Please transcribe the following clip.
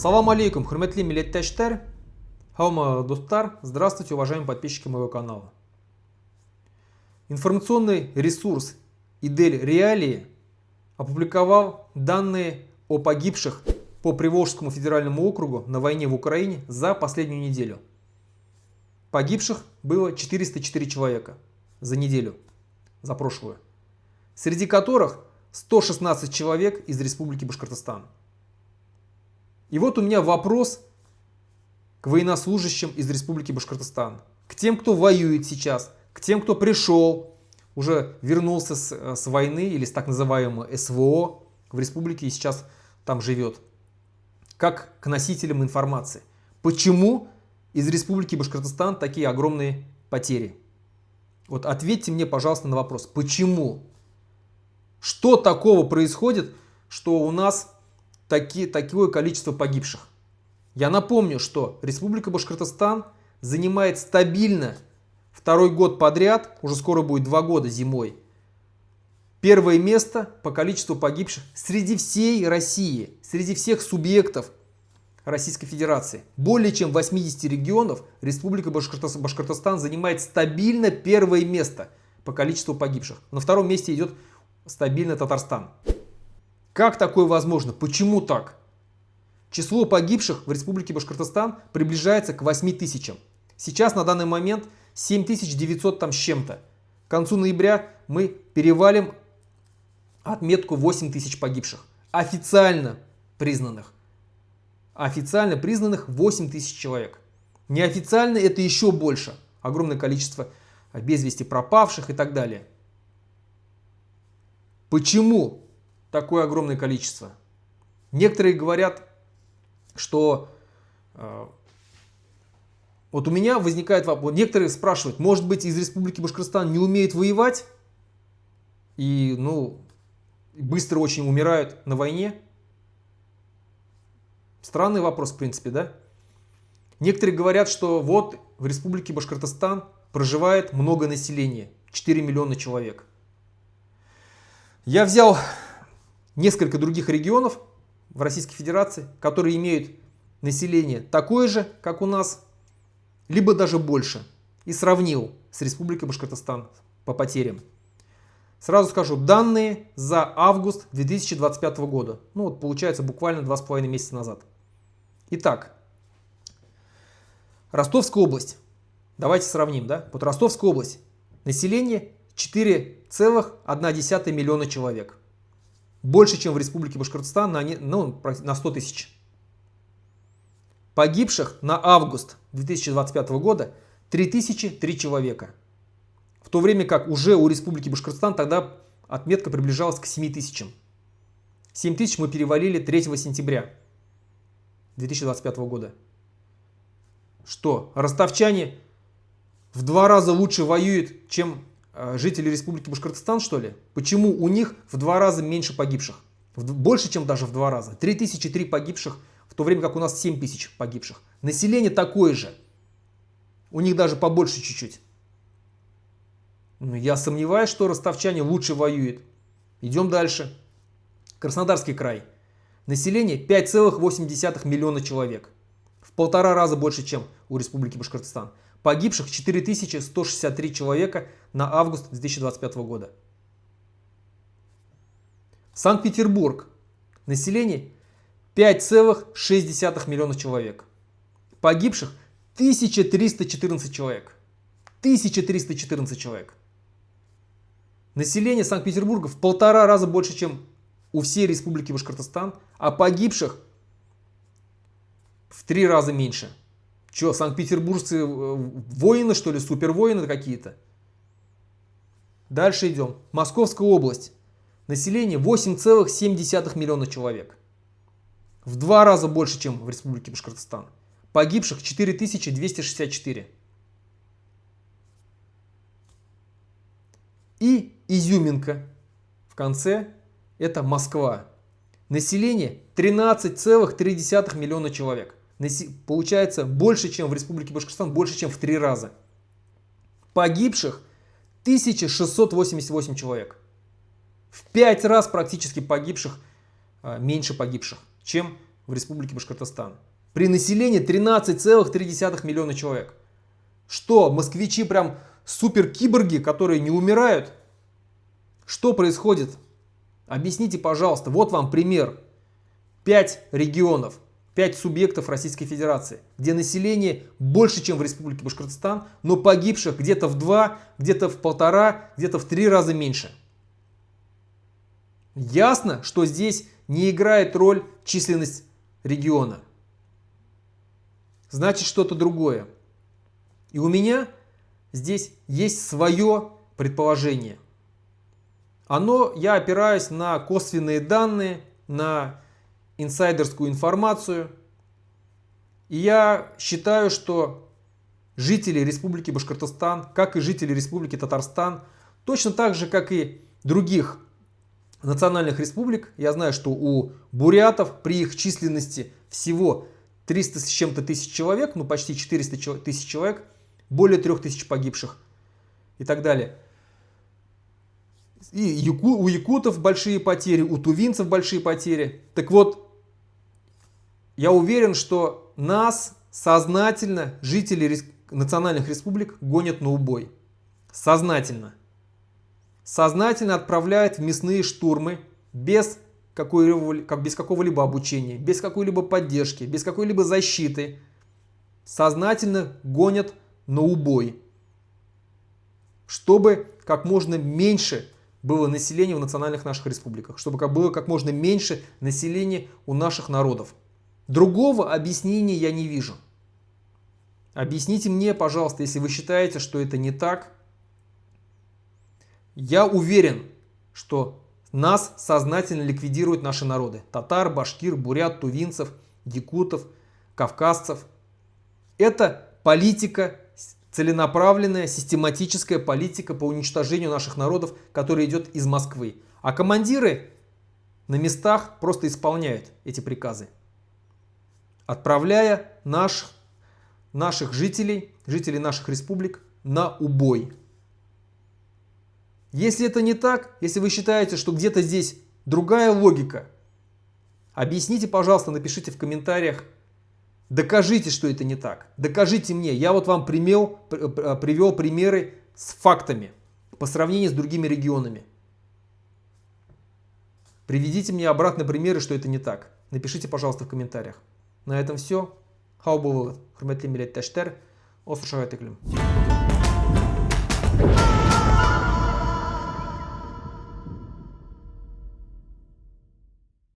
Ассаламу алейкум, хурматли милләттәштәр, хаумы достар, здравствуйте, уважаемые подписчики моего канала. Информационный ресурс Идель Реалии опубликовал данные о погибших по Приволжскому федеральному округу на войне в Украине за последнюю неделю. Погибших было 404 человека за неделю, за прошлую, среди которых 116 человек из Республики Башкортостан. И вот у меня вопрос к военнослужащим из Республики Башкортостан, к тем, кто воюет сейчас, к тем, кто пришел, уже вернулся с войны или с так называемого СВО в республике и сейчас там живет, как к носителям информации. Почему из Республики Башкортостан такие огромные потери? Вот ответьте мне, пожалуйста, на вопрос. Почему? Что такого происходит, что у нас такое количество погибших? Я напомню, что Республика Башкортостан занимает стабильно второй год подряд, уже скоро будет 2 года зимой, первое место по количеству погибших среди всей России, среди всех субъектов Российской Федерации. Более чем 80 регионов Республика Башкортостан занимает стабильно первое место по количеству погибших. На втором месте идет стабильно Татарстан. Как такое возможно? Почему так? Число погибших в Республике Башкортостан приближается к 8 тысячам. Сейчас на данный момент 7900 там с чем-то. К концу ноября мы перевалим отметку 8 тысяч погибших. Официально признанных 8 тысяч человек. Неофициально это еще больше. Огромное количество без вести пропавших и так далее. Почему такое огромное количество? Некоторые говорят, что вот у меня возникает вопрос. Некоторые спрашивают, может быть, из Республики Башкортостан не умеет воевать и быстро очень умирают на войне? Странный вопрос, в принципе, да? Некоторые говорят, что вот в Республике Башкортостан проживает много населения, 4 миллиона человек. Я взял несколько других регионов в Российской Федерации, которые имеют население такое же, как у нас, либо даже больше, и сравнил с Республикой Башкортостан по потерям. Сразу скажу, данные за август 2025 года. Получается буквально 2,5 месяца назад. Итак, Ростовская область. Давайте сравним, да? Вот Ростовская область. Население 4,1 миллиона человек. Больше, чем в Республике Башкортостан на 100 тысяч. Погибших на август 2025 года 3003 человека. В то время как уже у Республики Башкортостан тогда отметка приближалась к 7 тысячам. 7 тысяч мы перевалили 3 сентября 2025 года. Что, ростовчане в 2 раза лучше воюют, чем жители Республики Башкортостан, что ли? Почему у них в 2 раза меньше погибших? Больше, чем даже в 2 раза. 3003 погибших, в то время как у нас 7 тысяч погибших. Население такое же. У них даже побольше чуть-чуть. Я сомневаюсь, что ростовчане лучше воюют. Идем дальше. Краснодарский край. Население 5,8 миллиона человек. В 1,5 раза больше, чем у Республики Башкортостан. Погибших 4163 человека на август 2025 года. Санкт-Петербург. Население 5,6 миллиона человек. Погибших 1314 человек. 1314 человек. Население Санкт-Петербурга в 1,5 раза больше, чем у всей Республики Башкортостан, а погибших в 3 раза меньше. Что, санкт-петербуржцы воины, что ли, супервоины какие-то? Дальше идем. Московская область. Население 8,7 миллиона человек. В 2 раза больше, чем в Республике Башкортостан. Погибших 4264. И изюминка в конце – это Москва. Население 13,3 миллиона человек. Получается больше, чем в Республике Башкортостан, больше, чем в 3 раза. Погибших 1688 человек. В 5 раз практически погибших, меньше погибших, чем в Республике Башкортостан. При населении 13,3 миллиона человек. Что, москвичи прям супер-киборги, которые не умирают? Что происходит? Объясните, пожалуйста. Вот вам пример. 5 регионов, 5 субъектов Российской Федерации, где население больше, чем в Республике Башкортостан, но погибших где-то в 2, где-то в 1,5, где-то в 3 раза меньше. Ясно, что здесь не играет роль численность региона. Значит, что-то другое. И у меня здесь есть свое предположение. Я опираюсь на косвенные данные, на инсайдерскую информацию. И я считаю, что жители Республики Башкортостан, как и жители Республики Татарстан, точно так же, как и других национальных республик, я знаю, что у бурятов при их численности всего 300 с чем-то тысяч человек, ну почти 400 тысяч человек, более 3000 погибших и так далее. И у якутов большие потери, у тувинцев большие потери. Так вот, я уверен, что нас сознательно жители национальных республик гонят на убой. Сознательно. Сознательно отправляют в мясные штурмы без какого-либо обучения, без какой-либо поддержки, без какой-либо защиты. Сознательно гонят на убой. Чтобы как можно меньше было населения в национальных наших республиках. Чтобы было как можно меньше населения у наших народов. Другого объяснения я не вижу. Объясните мне, пожалуйста, если вы считаете, что это не так. Я уверен, что нас сознательно ликвидируют наши народы. Татар, башкир, бурят, тувинцев, якутов, кавказцев. Это политика, целенаправленная, систематическая политика по уничтожению наших народов, которая идет из Москвы. А командиры на местах просто исполняют эти приказы, отправляя наших жителей наших республик на убой. Если это не так, если вы считаете, что где-то здесь другая логика, объясните, пожалуйста, напишите в комментариях, докажите, что это не так. Докажите мне. Я вот вам привел примеры с фактами по сравнению с другими регионами. Приведите мне обратно примеры, что это не так. Напишите, пожалуйста, в комментариях. На этом все. Хау булды, хурмәтле милләттәшләр, осышага тиклем.